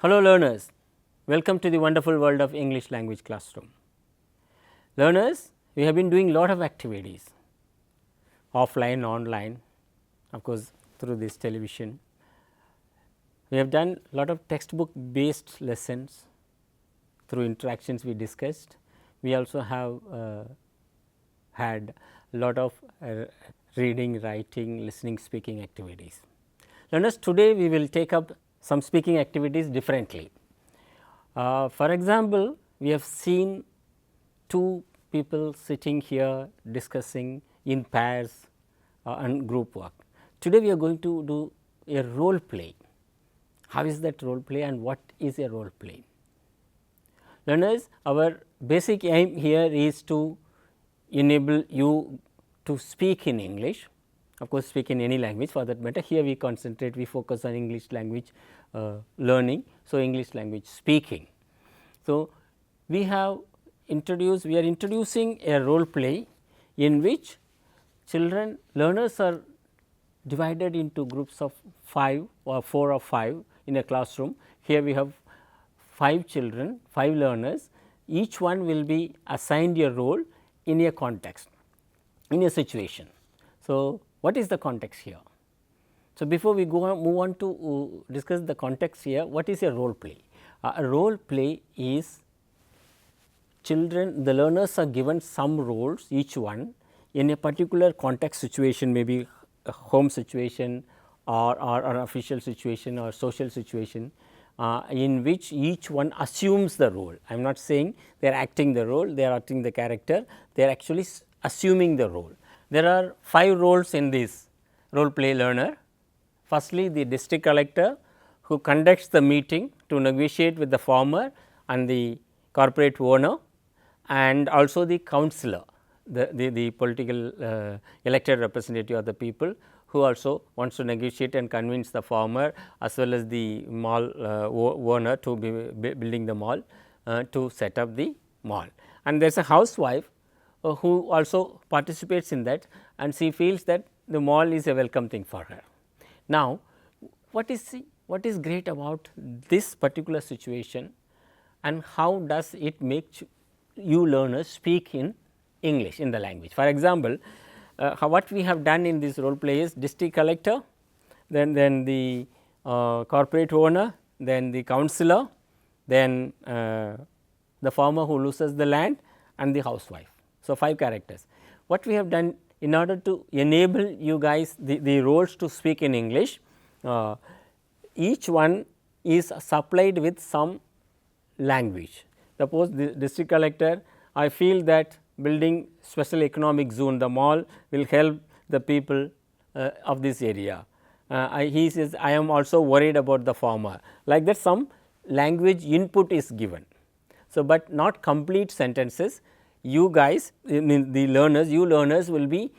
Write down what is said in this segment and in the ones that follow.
Hello learners, welcome to the wonderful world of English language classroom. Learners, we have been doing lot of activities offline, online, of course through this television. We have done lot of textbook based lessons through interactions we discussed. We also have had lot of reading, writing, listening, speaking activities. Learners, today we will take up some speaking activities differently. For example, we have seen two people sitting here discussing in pairs and group work. Today we are going to do a role play. How is that role play and what is a role play? Learners, our basic aim here is to enable you to speak in English, of course speak in any language for that matter. Here we concentrate, we focus on English language learning. So, English language speaking. So, we are introducing a role play in which children learners are divided into groups of 5 or 4 or 5 in a classroom. Here we have 5 children, 5 learners, each one will be assigned a role in a context, in a situation. So, what is the context here? So, before we move on to discuss the context here, what is a role play? A role play is children, the learners are given some roles each one in a particular context situation, maybe a home situation or an official situation or social situation, in which each one assumes the role. I am not saying they are acting the role, they are acting the character, they are actually assuming the role. There are 5 roles in this role play learner. Firstly, the district collector who conducts the meeting to negotiate with the farmer and the corporate owner, and also the councillor, the political elected representative of the people, who also wants to negotiate and convince the farmer as well as the mall owner to be building the mall to set up the mall. And there is a housewife who also participates in that, and she feels that the mall is a welcome thing for her. Now, what is great about this particular situation and how does it make you learners speak in English, in the language? For example, what we have done in this role play is district collector, then the corporate owner, then the councillor, then the farmer who loses the land, and the housewife. So, 5 characters. What we have done in order to enable you guys the roles to speak in English, each one is supplied with some language. Suppose the district collector, I feel that building special economic zone, the mall will help the people of this area. He says, I am also worried about the farmer, like that some language input is given. So, but not complete sentences. You guys, the learners, you learners will be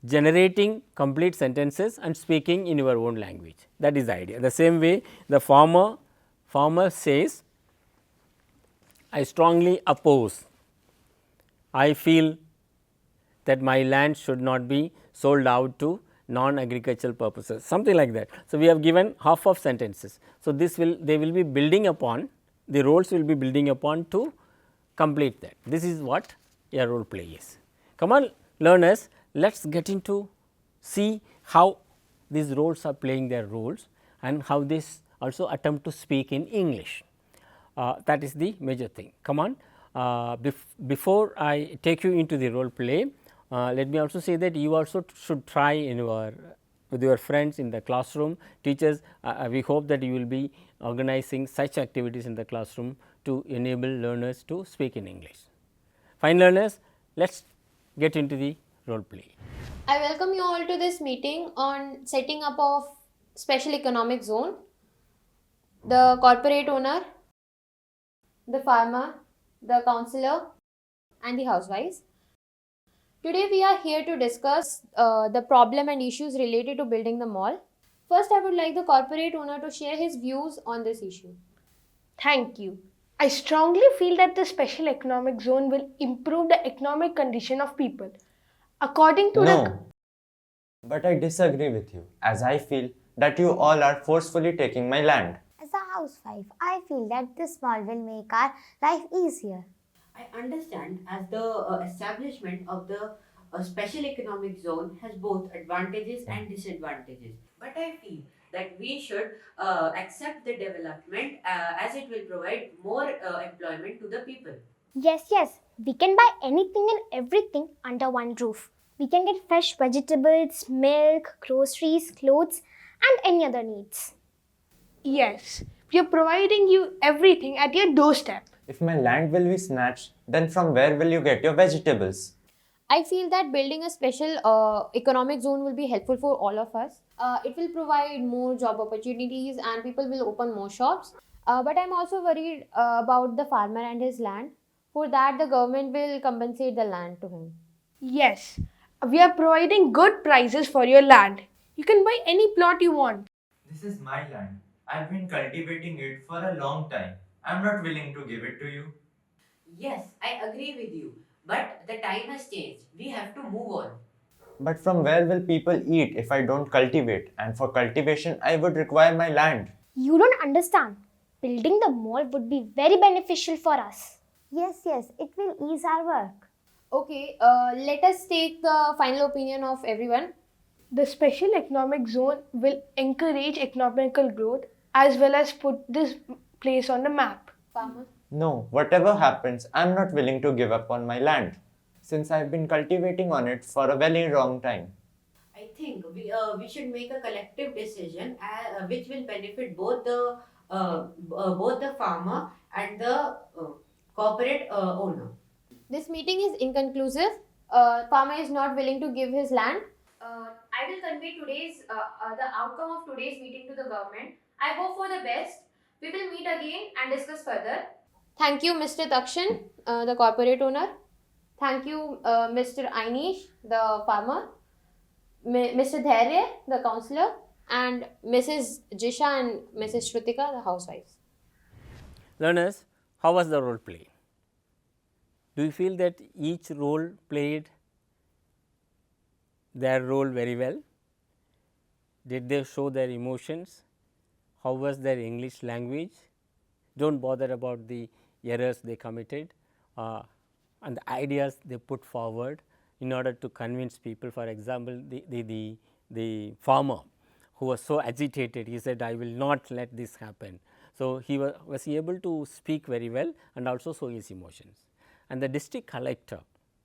generating complete sentences and speaking in your own language. That is the idea. The same way the farmer says, I strongly oppose, I feel that my land should not be sold out to non-agricultural purposes, something like that. So, we have given half of sentences. So, this will they will be building upon, the roles will be building upon to complete that. This is what a role play is. Come on learners, let us get into see how these roles are playing their roles and how this also attempt to speak in English. That is the major thing. Come on, before I take you into the role play, let me also say that you also should try in with your friends in the classroom. Teachers, we hope that you will be organizing such activities in the classroom to enable learners to speak in English. Fine learners, let us get into the role play. I welcome you all to this meeting on setting up of special economic zone, the corporate owner, the farmer, the councillor, and the housewives. Today we are here to discuss the problem and issues related to building the mall. First, I would like the corporate owner to share his views on this issue. Thank you. I strongly feel that the special economic zone will improve the economic condition of people. According to No, but I disagree with you, as I feel that you all are forcefully taking my land. As a housewife, I feel that this small will make our life easier. I understand as the establishment of the special economic zone has both advantages and disadvantages. But I feel that we should accept the development as it will provide more employment to the people. Yes, we can buy anything and everything under one roof. We can get fresh vegetables, milk, groceries, clothes, and any other needs. Yes, we are providing you everything at your doorstep. If my land will be snatched, then from where will you get your vegetables? I feel that building a special economic zone will be helpful for all of us. It will provide more job opportunities and people will open more shops. But I'm also worried about the farmer and his land. For that, the government will compensate the land to him. Yes, we are providing good prices for your land. You can buy any plot you want. This is my land. I've been cultivating it for a long time. I'm not willing to give it to you. Yes, I agree with you. But the time has changed. We have to move on. But from where will people eat if I don't cultivate? And for cultivation, I would require my land. You don't understand. Building the mall would be very beneficial for us. Yes, it will ease our work. Okay, let us take the final opinion of everyone. The special economic zone will encourage economical growth as well as put this place on the map. Farmer. No, whatever happens, I'm not willing to give up on my land, since I've been cultivating on it for a very long time. I think we should make a collective decision which will benefit both the farmer and the corporate owner. This meeting is inconclusive. Farmer is not willing to give his land. I will convey the outcome of today's meeting to the government. I hope for the best. We will meet again and discuss further. Thank you, Mr. Takshan, the corporate owner. Thank you, Mr. Ainish, the farmer. Mr. Dhairya, the counselor, and Mrs. Jisha and Mrs. Shrutika, the housewives. Learners, how was the role play? Do you feel that each role played their role very well? Did they show their emotions? How was their English language? Don't bother about the errors they committed and the ideas they put forward in order to convince people. For example, the farmer who was so agitated, he said, I will not let this happen. So, he was able to speak very well and also show his emotions. And the district collector,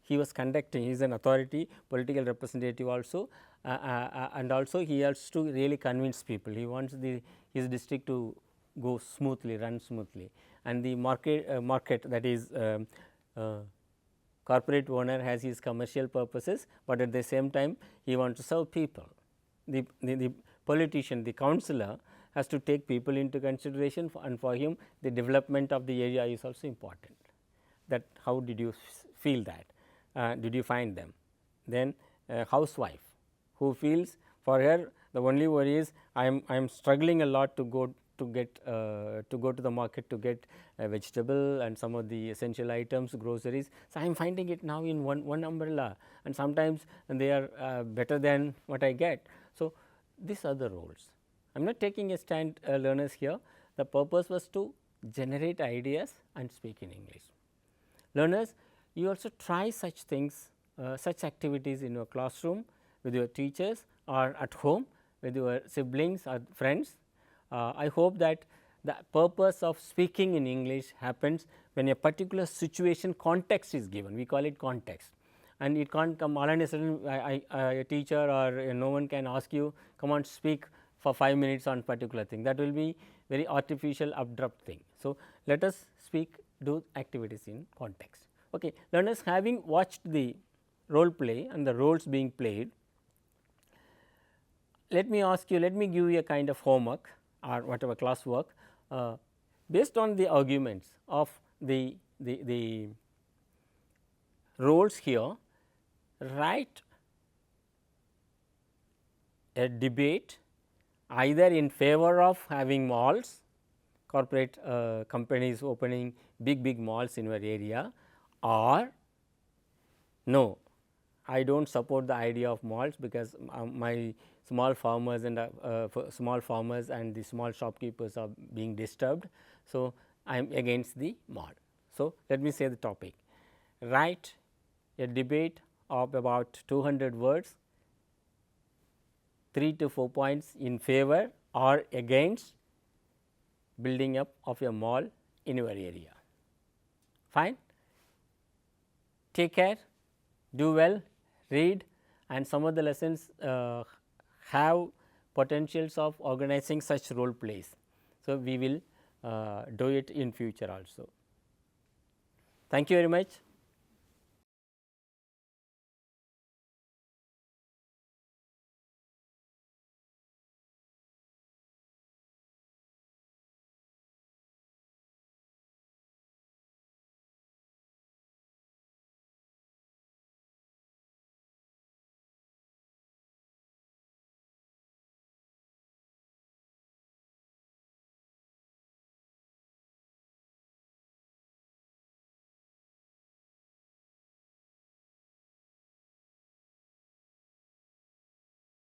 he was conducting, he is an authority, political representative also, and also he has to really convince people. He wants his district to go smoothly, run smoothly, and the market that is corporate owner has his commercial purposes, but at the same time he wants to serve people. The politician, the councillor has to take people into consideration, and for him the development of the area is also important. That how did you feel that? Did you find them? Then housewife who feels, for her the only worry is I am struggling a lot to go to the market to get vegetable and some of the essential items, groceries. So, I am finding it now in one umbrella, and sometimes they are better than what I get. So, these are the roles. I am not taking a stand, learners here. The purpose was to generate ideas and speak in English. Learners, you also try such things, such activities in your classroom with your teachers or at home with your siblings or friends. I hope that the purpose of speaking in English happens when a particular situation context is given. We call it context, and it can't come all and a sudden a teacher or no one can ask you, come on, speak for 5 minutes on particular thing. That will be very artificial, abrupt thing. So, let us speak, do activities in context. Okay. Learners, having watched the role play and the roles being played, let me ask you, let me give you a kind of homework or whatever classwork based on the arguments of the roles here. Write a debate either in favor of having malls, corporate companies opening big malls in your area, or no, I do not support the idea of malls, because my small farmers and the small shopkeepers are being disturbed. So, I am against the mall. So, let me say the topic. Write a debate of about 200 words, 3 to 4 points in favor or against building up of a mall in your area. Fine. Take care, do well, read, and some of the lessons have potentials of organizing such role plays. So, we will do it in future also. Thank you very much.